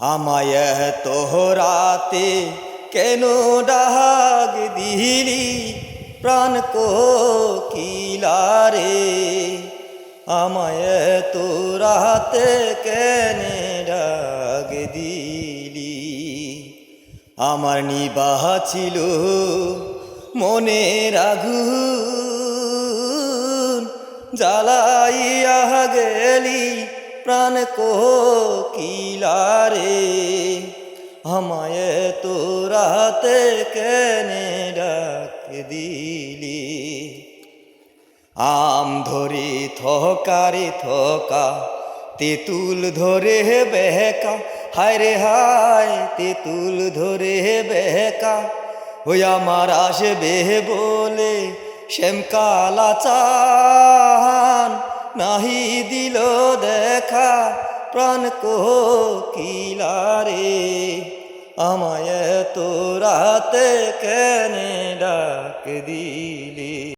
আমায় তোহরাতে কেন ডাক দিলি প্রাণ কোকিলারে। আমায় তোরাতে কেন ডাক দিলি। আমার নিবাহ ছিল মনের আগুন, জ্বালাইয়া গেলি প্রাণ কোকিলারে। আমায় তোরাতে কেনে ডাক দিলি। আম ধরে থকারে থকা, তেঁতুল ধরে বেহকা, হায় রে হায় তেঁতুল ধরে বেহকা। ওই আমার আসবে বলে শ্যামকালা চান, নাহি দিল দেখা প্রাণ কোকিলারে। আমায় তোরাতে কেনে ডাক দিলি।